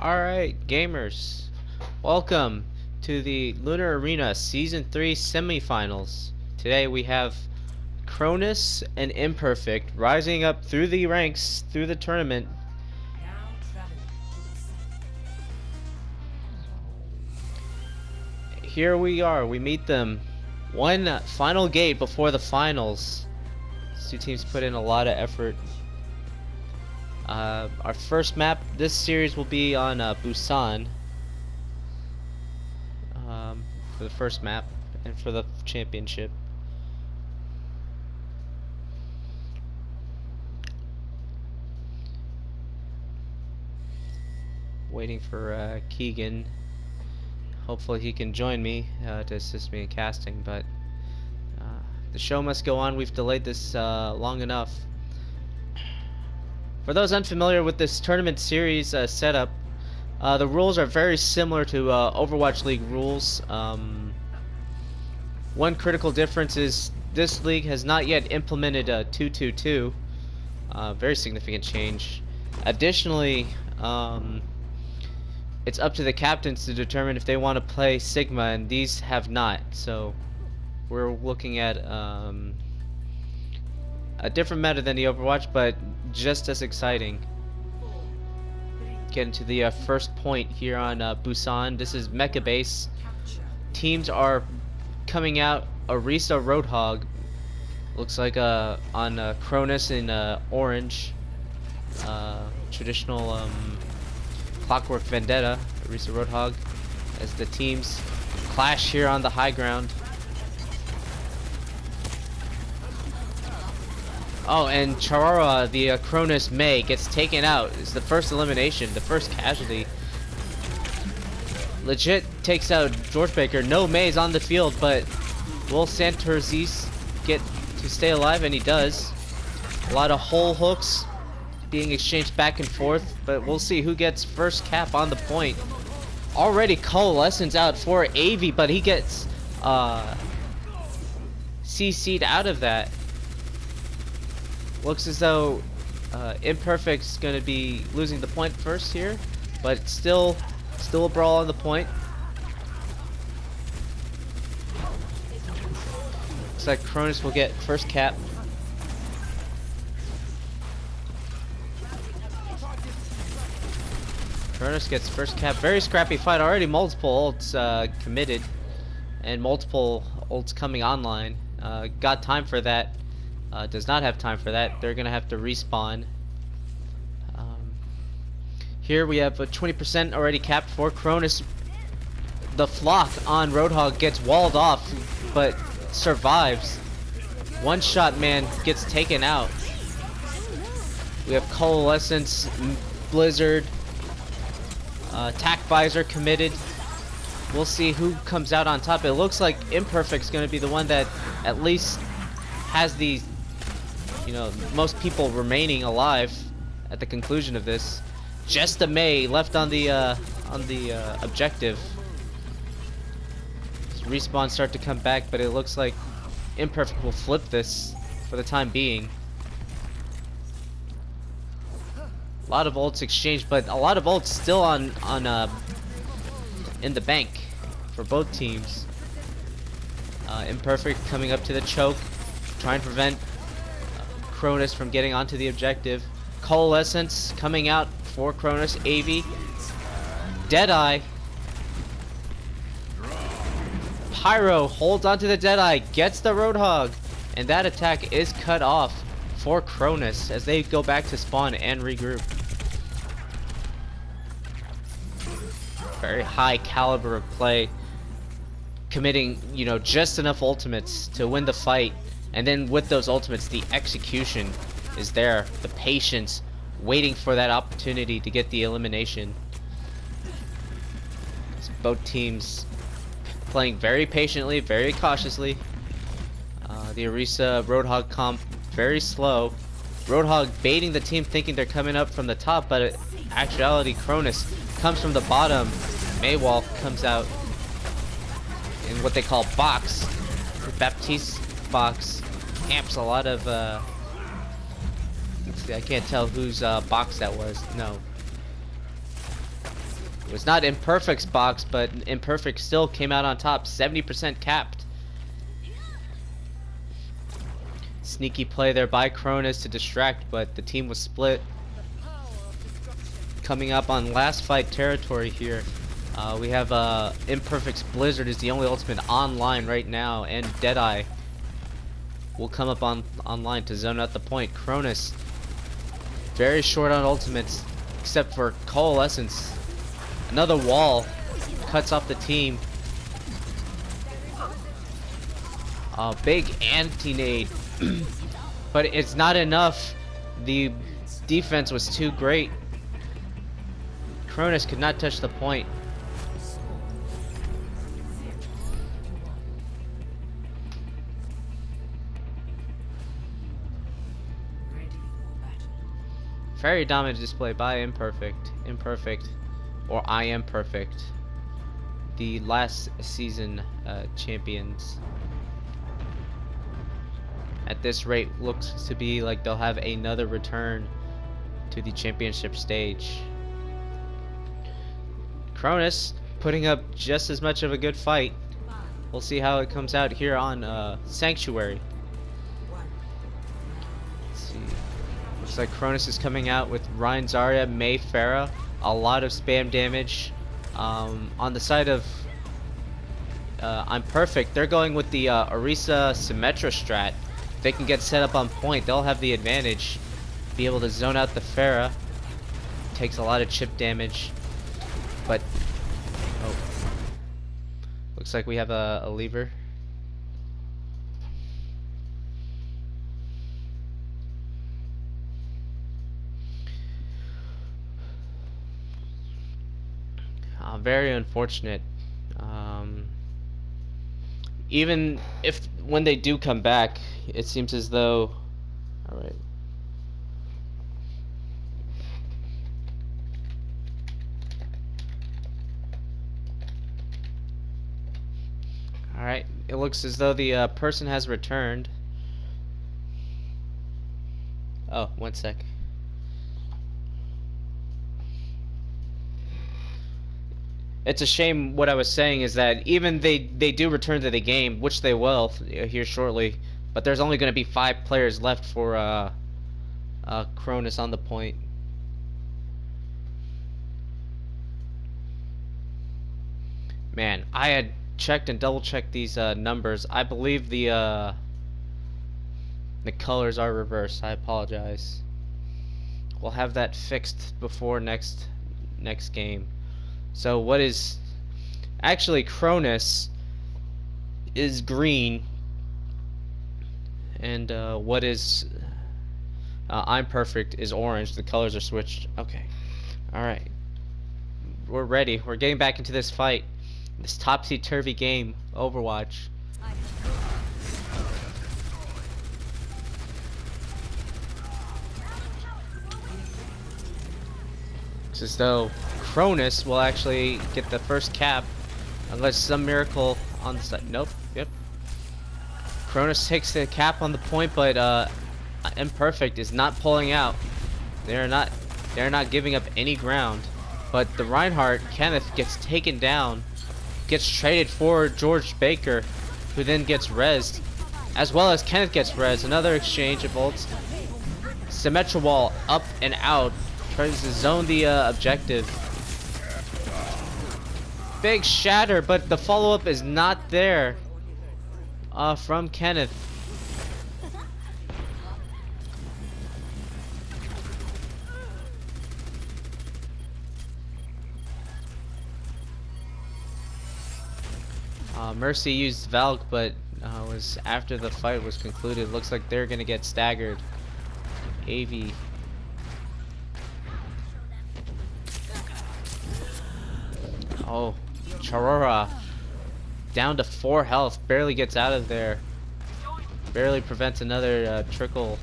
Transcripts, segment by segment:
Alright, gamers. Welcome to the Lunar Arena Season 3 semifinals. Today we have Cronus and Imperfect rising up through the ranks, through the tournament. Here we are, we meet them. One final gate before the finals. These two teams put in a lot of effort. Our first map this series will be on Busan for the first map and for the championship. Waiting for Keegan. Hopefully he can join me to assist me in casting, but the show must go on. We've delayed this long enough. For those unfamiliar with this tournament series setup, the rules are very similar to Overwatch League rules. One critical difference is this league has not yet implemented 2-2-2. Very significant change. Additionally, it's up to the captains to determine if they want to play Sigma, and these have not. So we're looking at a different meta than the Overwatch, but just as exciting. Get into the first point here on Busan. This is Mecha Base. Teams are coming out. Orisa Roadhog looks like on Cronus in orange. Traditional Clockwork Vendetta. Orisa Roadhog as the teams clash here on the high ground. Oh, and Charara, the Cronus May, gets taken out. It's the first elimination, the first casualty. Legit takes out George Baker. No May's on the field, but will Santorzis get to stay alive? And he does. A lot of hole hooks being exchanged back and forth, but we'll see who gets first cap on the point. Already Coalescence out for AV, but he gets CC'd out of that. Looks as though Imperfect's going to be losing the point first here, but still a brawl on the point. Looks like Cronus will get first cap. Cronus gets first cap. Very scrappy fight already. Multiple ults committed, and multiple ults coming online. Got time for that. Does not have time for that. They're gonna have to respawn. Here we have a 20% already capped for Cronus. The flock on Roadhog gets walled off, but survives. One shot man gets taken out. We have Coalescence, Blizzard, Tac Visor committed. We'll see who comes out on top. It looks like Imperfect's gonna be the one that at least has the most people remaining alive at the conclusion of this. Just a May left on the objective. Respawns start to come back, but it looks like Imperfect will flip this for the time being. A lot of ults exchanged, but a lot of ults still on in the bank for both teams. Imperfect coming up to the choke, trying to prevent Cronus from getting onto the objective. Coalescence coming out for Cronus. AV. Deadeye. Pyro holds onto the Deadeye, gets the Roadhog, and that attack is cut off for Cronus as they go back to spawn and regroup. Very high caliber of play, committing just enough ultimates to win the fight. And then with those ultimates, the execution is there. The patience, waiting for that opportunity to get the elimination. So both teams playing very patiently, very cautiously. The Orisa Roadhog comp very slow. Roadhog baiting the team, thinking they're coming up from the top, but in actuality, Cronus comes from the bottom. Maywolf comes out in what they call box. Baptiste box. Amps a lot of I can't tell whose box that was. No. It was not Imperfect's box, but Imperfect still came out on top, 70% capped. Sneaky play there by Cronus to distract, but the team was split. Coming up on last fight territory here. We have Imperfect's Blizzard is the only ultimate online right now, and Deadeye will come up online to zone out the point. Cronus very short on ultimates, except for Coalescence. Another wall cuts off the team. Big anti-nade, but it's not enough. The defense was too great. Cronus could not touch the point. Very dominant display by Imperfect. Imperfect, or I Am Perfect, the last season champions. At this rate, looks to be like they'll have another return to the championship stage. Cronus putting up just as much of a good fight. We'll see how it comes out here on Sanctuary. Let's see. Looks like Cronus is coming out with Ryan Zarya, Mei Farah. A lot of spam damage. On the side of I'm Perfect, they're going with the Orisa Symmetra strat. If they can get set up on point, they'll have the advantage. Be able to zone out the Farah. Takes a lot of chip damage. But, oh. Looks like we have a lever. Very unfortunate. Even if when they do come back, it seems as though, all right. All right, it looks as though the person has returned. Oh, 1 sec. It's a shame. What I was saying is that even they do return to the game, which they will here shortly, but there's only going to be 5 players left for Cronus on the point. Man, I had checked and double checked these numbers. I believe the colors are reversed. I apologize. We'll have that fixed before next game. So what is actually Cronus is green, and what is I'm Perfect is orange. The colors are switched. Okay, all right, we're ready. We're getting back into this fight, this topsy-turvy game, Overwatch. It's as though Cronus will actually get the first cap, unless some miracle on the side. Nope. Yep. Cronus takes the cap on the point, but Imperfect is not pulling out. They're not giving up any ground. But the Reinhardt Kenneth gets taken down, gets traded for George Baker, who then gets rezzed, as well as Kenneth gets rezzed. Another exchange of ults. Symmetra wall up and out, tries to zone the objective. Big shatter, but the follow-up is not there from Kenneth. Mercy used Valk, but was after the fight was concluded. Looks like they're gonna get staggered. AV. Oh, Charora down to 4 health, barely gets out of there, barely prevents another trickle.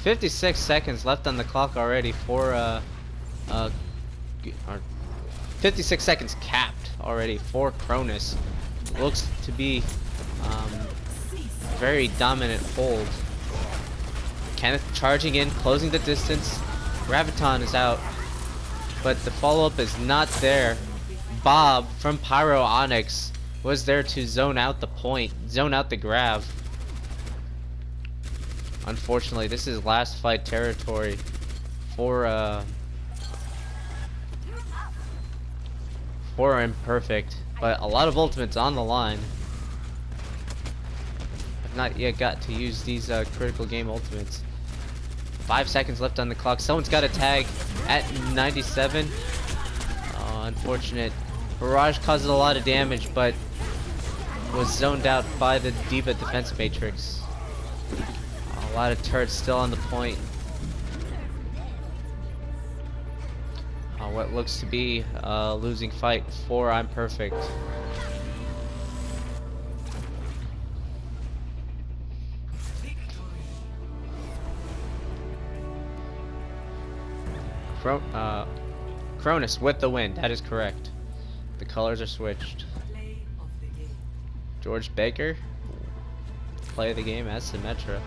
56 seconds left on the clock already for 56 seconds capped already for Cronus. Looks to be very dominant hold. Kenneth charging in, closing the distance. Graviton is out. but the follow-up is not there. Bob from Pyro Onyx was there to zone out the point, zone out the grab. Unfortunately, this is last fight territory for Imperfect, but a lot of ultimates on the line. I've not yet got to use these critical game ultimates. 5 seconds left on the clock. Someone's got a tag at 97. Oh, unfortunate. Barrage causes a lot of damage, but was zoned out by the D.Va defense matrix. A lot of turrets still on the point. What looks to be a losing fight for Imperfect. Cronus with the win. That is correct. The colors are switched. George Baker, play of the game as Symmetra.